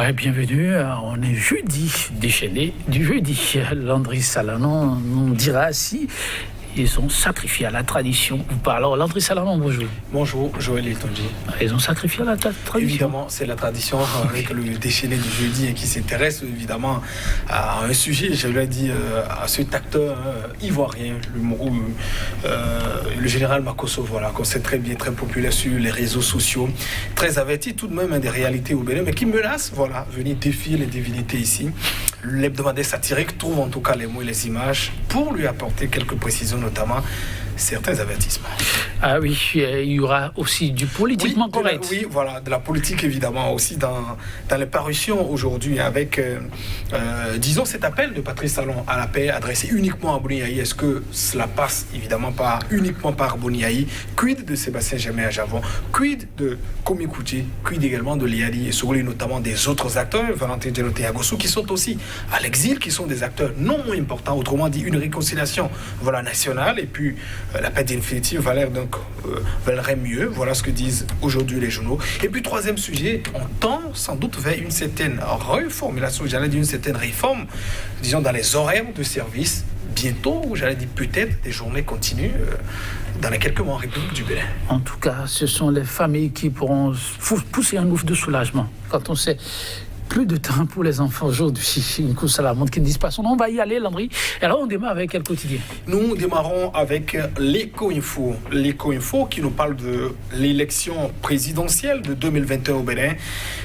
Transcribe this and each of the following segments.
Bonsoir et bienvenue. On est jeudi, déchaîné du jeudi. Landry Salanon nous dira si ils ont sacrifié à la tradition ou pas. Alors, Landry Salanon, bonjour. Bonjour, Joël et Tonji. Ils ont sacrifié à la tradition. Évidemment, c'est la tradition avec le déchaîné du jeudi qui s'intéresse évidemment à un sujet, je l'ai dit, à cet acteur ivoirien, le général Makosso, voilà, qu'on sait très bien, très populaire sur les réseaux sociaux, très averti tout de même des réalités au Bénin, mais qui menace, voilà, venir défier les divinités ici. L'hebdomadaire satirique trouve en tout cas les mots et les images pour lui apporter quelques précisions, notamment certains avertissements. Ah oui, il y aura aussi du politiquement correct. Oui, voilà, de la politique évidemment aussi dans les parutions aujourd'hui avec, disons, cet appel de Patrice Talon à la paix adressé uniquement à Boni-Yayi. Est-ce que cela passe évidemment pas uniquement par Boni-Yayi? Quid de Sébastien Germain Adjavon? Quid de Komi Kuti? Quid également de Liali et Souli, notamment des autres acteurs, Valentin Djanoté Agossou, qui sont aussi à l'exil, qui sont des acteurs non moins importants, autrement dit une réconciliation voilà, nationale, et puis la paix définitive valerait mieux, voilà ce que disent aujourd'hui les journaux. Et puis troisième sujet, on tend sans doute vers une certaine reformulation, j'allais dire une certaine réforme, disons dans les horaires de service, bientôt, j'allais dire peut-être des journées continues dans les quelques mois en République du Bénin. En tout cas, ce sont les familles qui pourront pousser un ouf de soulagement quand on sait plus de temps pour les enfants aujourd'hui. Une course à la montre qui ne disent pas son nom. On va y aller, Landry. Et alors, on démarre avec quel quotidien? Nous démarrons avec l'Éco-Info. L'Éco-Info qui nous parle de l'élection présidentielle de 2021 au Bénin.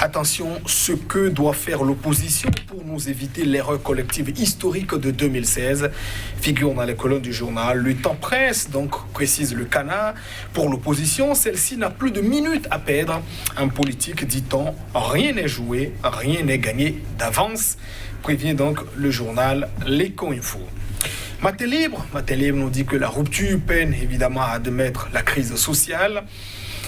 Attention, ce que doit faire l'opposition pour nous éviter l'erreur collective historique de 2016 figure dans les colonnes du journal. Le temps presse, donc précise le canard. Pour l'opposition, celle-ci n'a plus de minutes à perdre. Un politique, dit-on, rien n'est joué, rien n'est gagné d'avance, prévient donc le journal L'Éco-Info. Matin Libre nous dit que la rupture peine évidemment à admettre la crise sociale.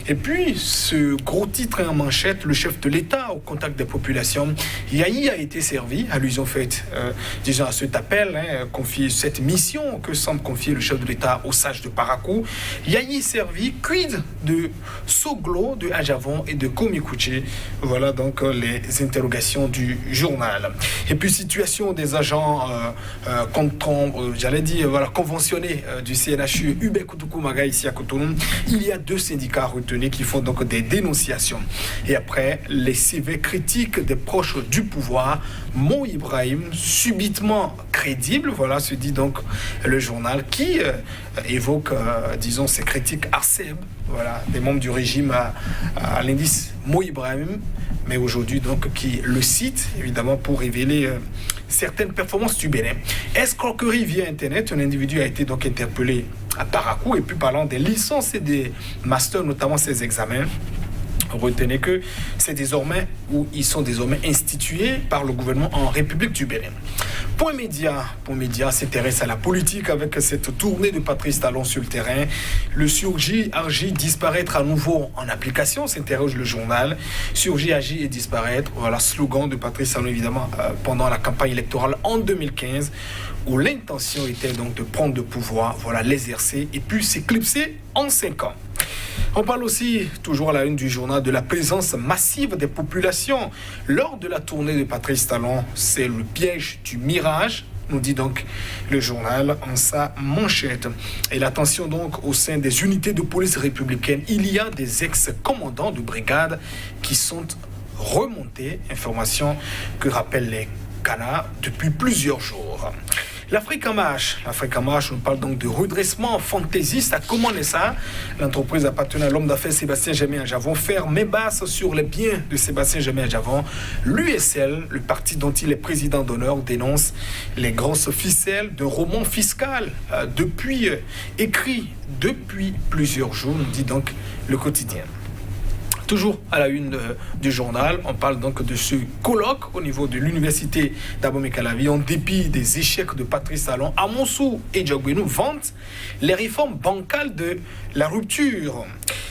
Et puis, ce gros titre en manchette, le chef de l'État au contact des populations, Yayi a été servi, allusion faite, disons à cet appel, confié cette mission que semble confier le chef de l'État aux sages de Parakou. Yayi servi, quid de Soglo, de Adjavon et de Komi Kuti. Voilà donc les interrogations du journal. Et puis, situation des agents conventionnés du CNHU, Hubert Koutoukou-Maga ici à Cotonou. Il y a 2 syndicats retenus qui font donc des dénonciations. Et après, les CV critiques des proches du pouvoir, Mo Ibrahim, subitement crédible, voilà, se dit donc le journal qui évoque, disons, ces critiques acerbes, voilà, des membres du régime à l'indice Mo Ibrahim, mais aujourd'hui donc qui le cite évidemment pour révéler certaines performances du Bénin. Escroquerie via Internet, un individu a été donc interpellé à Parakou, et puis parlant des licences et des masters, notamment ces examens, retenez que ils sont désormais institués par le gouvernement en République du Bénin. Point Média s'intéresse à la politique avec cette tournée de Patrice Talon sur le terrain. Le surgit, agit, disparaître à nouveau en application, s'interroge le journal. Surgit, agit et disparaître, voilà, slogan de Patrice Talon évidemment pendant la campagne électorale en 2015, où l'intention était donc de prendre le pouvoir, voilà, l'exercer et puis s'éclipser en 5 ans. On parle aussi, toujours à la une du journal, de la présence massive des populations lors de la tournée de Patrice Talon. C'est le piège du mirage, nous dit donc le journal en sa manchette. Et l'attention donc au sein des unités de police républicaines, il y a des ex-commandants de brigade qui sont remontés, information que rappellent les canards depuis plusieurs jours. L'Afrique en marche, on parle donc de redressement fantaisiste. À comment est ça? L'entreprise appartenant à l'homme d'affaires Sébastien Germain Adjavon ferme basse sur les biens de Sébastien Germain Adjavon. L'USL, le parti dont il est président d'honneur, dénonce les grosses ficelles d'un roman fiscal écrit depuis plusieurs jours, nous dit donc le quotidien. Toujours à la une du journal, on parle donc de ce colloque au niveau de l'université d'Abomey-Calavi. En dépit des échecs de Patrice Talon, Amonsou et Djogbenou vantent les réformes bancales de la rupture.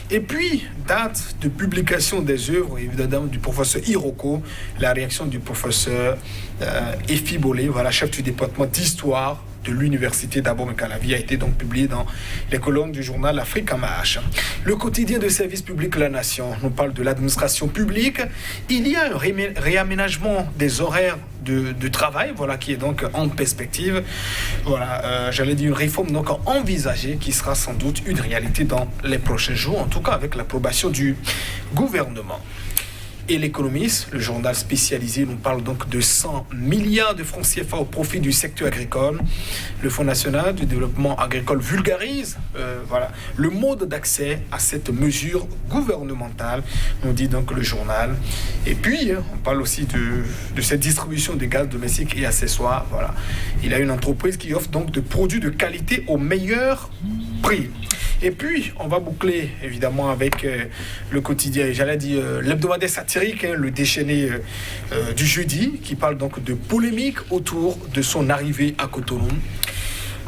Et puis, date de publication des œuvres, évidemment, du professeur Hiroko, la réaction du professeur Efi Bolé, voilà, chef du département d'histoire de l'université d'Abomey-Calavi a été donc publié dans les colonnes du journal Afrique en marche. Le quotidien de service public La Nation nous parle de l'administration publique. Il y a un réaménagement des horaires de travail, voilà, qui est donc en perspective. Voilà, j'allais dire une réforme donc envisagée qui sera sans doute une réalité dans les prochains jours, en tout cas avec l'approbation du gouvernement. Et l'Économiste, le journal spécialisé, nous parle donc de 100 milliards de francs CFA au profit du secteur agricole. Le Fonds national du développement agricole vulgarise le mode d'accès à cette mesure gouvernementale, nous dit donc le journal. Et puis, on parle aussi de cette distribution de gaz domestiques et accessoires. Voilà. Il y a une entreprise qui offre donc de produits de qualité au meilleur prix. Et puis, on va boucler, évidemment, avec le quotidien, j'allais dire l'hebdomadaire satirique, le déchaîné du jeudi, qui parle donc de polémique autour de son arrivée à Cotonou.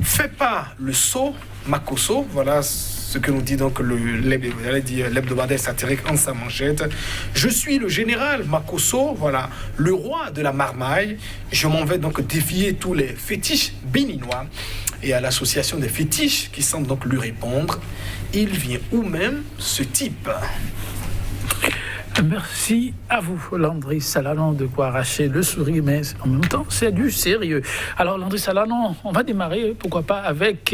Fais pas le saut, Makosso, voilà ce que nous dit donc l'hebdomadaire satirique en sa manchette. Je suis le général Makosso, voilà, le roi de la marmaille. Je m'en vais donc défier tous les fétiches béninois. Et à l'association des fétiches qui semble donc lui répondre, il vient où même ce type. Merci à vous, Landry Salanon, de quoi arracher le sourire, mais en même temps, c'est du sérieux. Alors, Landry Salanon, on va démarrer, pourquoi pas, avec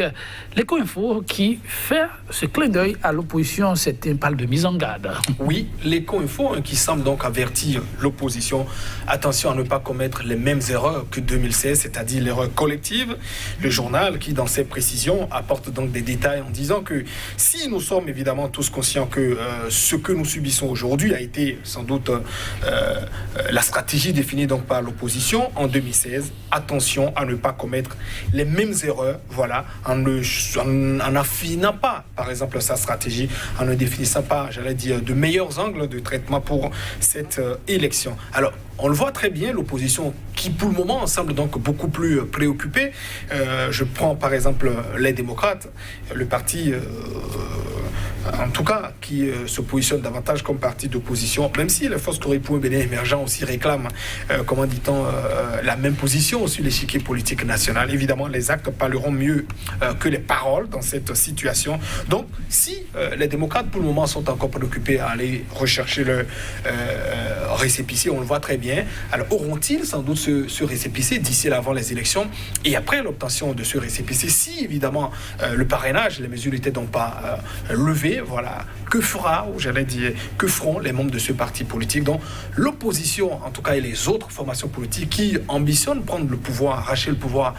l'Éco-Info qui fait ce clin d'œil à l'opposition. Certains parlent de mise en garde. Oui, l'Éco-Info qui semble donc avertir l'opposition. Attention à ne pas commettre les mêmes erreurs que 2016, c'est-à-dire l'erreur collective. Le journal qui, dans ses précisions, apporte donc des détails en disant que si nous sommes évidemment tous conscients que ce que nous subissons aujourd'hui a été sans doute la stratégie définie donc par l'opposition en 2016. Attention à ne pas commettre les mêmes erreurs, voilà, en n'affinant pas, par exemple, sa stratégie, en ne définissant pas, j'allais dire, de meilleurs angles de traitement pour cette élection. Alors, on le voit très bien, l'opposition qui, pour le moment, semble donc beaucoup plus préoccupée. Je prends par exemple les démocrates, le parti, en tout cas, qui se positionne davantage comme parti d'opposition, même si les forces Touripo et Bénin émergents aussi réclament, comment dit-on, la même position sur l'échiquier politique national. Évidemment, les actes parleront mieux que les paroles dans cette situation. Donc, si les démocrates, pour le moment, sont encore préoccupés à aller rechercher le récépissé, on le voit très bien. Alors, auront-ils sans doute ce récépissé d'ici avant les élections et après l'obtention de ce récépissé, si évidemment le parrainage, les mesures n'étaient donc pas levées, voilà, que feront les membres de ce parti politique? Donc, l'opposition, en tout cas, et les autres formations politiques qui ambitionnent prendre le pouvoir, arracher le pouvoir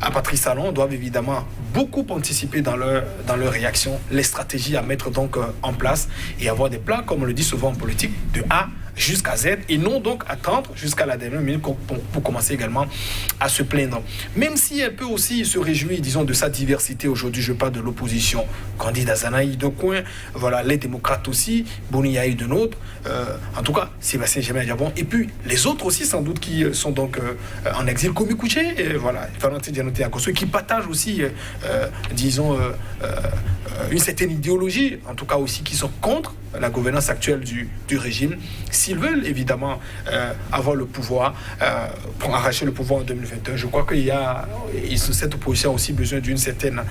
à Patrice Talon, doivent évidemment beaucoup anticiper dans leur réaction les stratégies à mettre donc en place et avoir des plans, comme on le dit souvent en politique, de A jusqu'à Z, et non donc attendre jusqu'à la dernière minute pour commencer également à se plaindre. Même si elle peut aussi se réjouir, disons, de sa diversité aujourd'hui, je parle de l'opposition, candidat Zanaï de coin, voilà, les démocrates aussi, Boni Yaï de nôtre, en tout cas, Sébastien Jamais Diabon, et puis les autres aussi sans doute qui sont donc en exil, Komi Kouché, et voilà, Valentin Dianoté Akoso, qui partagent aussi, disons, une certaine idéologie, en tout cas aussi qui sont contre la gouvernance actuelle du régime, s'ils veulent évidemment avoir le pouvoir, pour arracher le pouvoir en 2021. Je crois qu'il y a, cette opposition a aussi besoin d'une certaine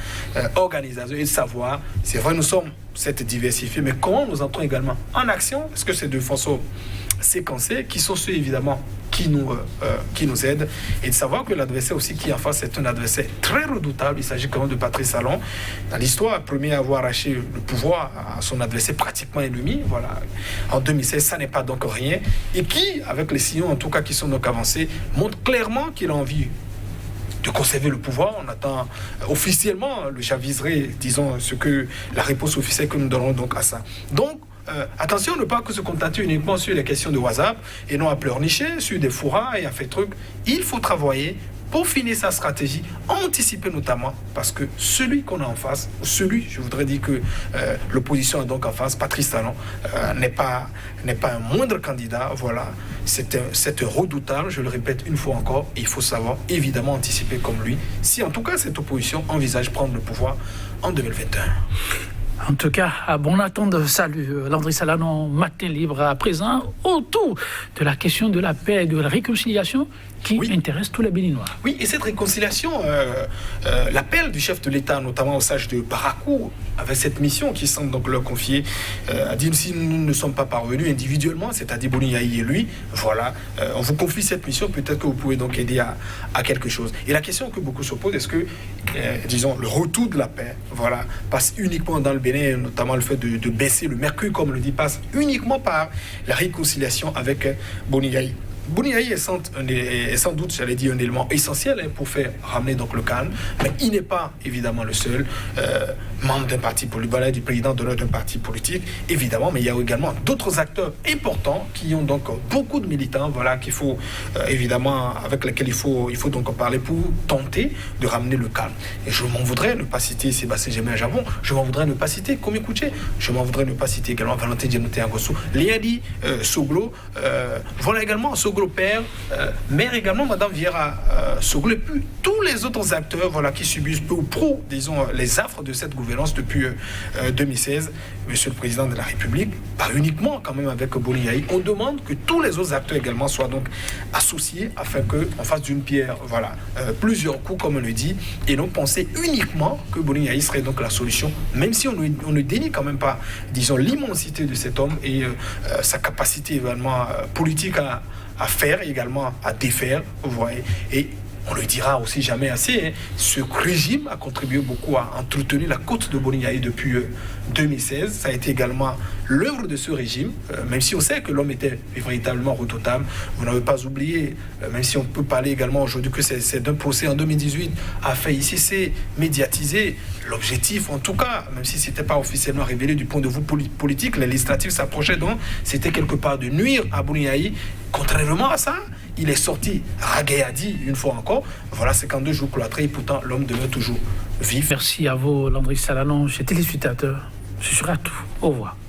organisation et de savoir, c'est vrai, nous sommes cette diversifiée, mais comment nous entrons également en action? Est-ce que c'est de façon séquencée, qui sont ceux évidemment qui nous aident, et de savoir que l'adversaire aussi qui est en face est un adversaire très redoutable. Il s'agit quand même de Patrice Talon, dans l'histoire, premier à avoir arraché le pouvoir à son adversaire pratiquement ennemi, voilà, en 2016, ça n'est pas donc rien, et qui, avec les signaux en tout cas qui sont donc avancés, montre clairement qu'il a envie de conserver le pouvoir. On attend officiellement le j'aviserai, disons, ce que la réponse officielle que nous donnons donc à ça. Donc, attention à ne pas que se contenter uniquement sur les questions de WhatsApp et non à pleurnicher sur des fourras et à faire trucs. Il faut travailler pour finir sa stratégie, anticiper notamment, parce que celui qu'on a en face, je voudrais dire que l'opposition a donc en face, Patrice Talon, n'est pas un moindre candidat, voilà, c'est redoutable, je le répète une fois encore, et il faut savoir évidemment anticiper comme lui, si en tout cas cette opposition envisage prendre le pouvoir en 2021. En tout cas, bon attend de salut Landry Salanon, Matin Libre à présent, autour de la question de la paix et de la réconciliation qui intéresse tous les Béninois. Oui, et cette réconciliation, l'appel du chef de l'État, notamment au sage de Barakou, avec cette mission qui semble donc leur confier, a dit si nous ne sommes pas parvenus individuellement, c'est-à-dire Boni Yayi et lui, voilà, on vous confie cette mission, peut-être que vous pouvez donc aider à quelque chose. Et la question que beaucoup se posent, est-ce que, disons, le retour de la paix, voilà, passe uniquement dans le Bénin, notamment le fait de baisser le mercure, comme on le dit, passe uniquement par la réconciliation avec Boni Yayi. Boni Yayi est sans doute, j'allais dire, un élément essentiel pour faire ramener donc le calme, mais il n'est pas évidemment le seul membre d'un parti politique, du président d'honneur d'un parti politique, évidemment, mais il y a également d'autres acteurs importants qui ont donc beaucoup de militants, voilà, qu'il faut évidemment, avec lesquels il faut donc parler pour tenter de ramener le calme. Et je m'en voudrais ne pas citer Sébastien Germain Javon, je m'en voudrais ne pas citer Komi Kouché, je m'en voudrais ne pas citer également Valentin Djemouté Angossou, Léadi Soglo, voilà également Soglo père, mère également, Madame Vieira Soglo, et puis tous les autres acteurs, voilà, qui subissent peu ou prou, disons, les affres de cette gouvernance depuis 2016. Monsieur le Président de la République, pas uniquement quand même avec Boni Yayi, on demande que tous les autres acteurs également soient donc associés afin qu'on fasse d'une pierre, voilà, plusieurs coups, comme on le dit, et non penser uniquement que Boni Yayi serait donc la solution, même si on ne dénie quand même pas, disons, l'immensité de cet homme et sa capacité également politique à faire, également à défaire, vous voyez. Et on le dira aussi jamais assez, hein, ce régime a contribué beaucoup à entretenir la côte de Boni Yayi depuis 2016. Ça a été également l'œuvre de ce régime, même si on sait que l'homme était véritablement redoutable. Vous n'avez pas oublié, même si on peut parler également aujourd'hui que c'est d'un procès en 2018 a fait ICC médiatiser. L'objectif, en tout cas, même si ce n'était pas officiellement révélé du point de vue politique, les législatives s'approchaient, donc c'était quelque part de nuire à Boni Yayi. Contrairement à ça, il est sorti ragaillardi une fois encore. Voilà, 52 jours cloîtrés et pourtant l'homme demeure toujours vif. Merci à vous, Landry Salanon, chers téléspectateurs. Ce sera tout. Au revoir.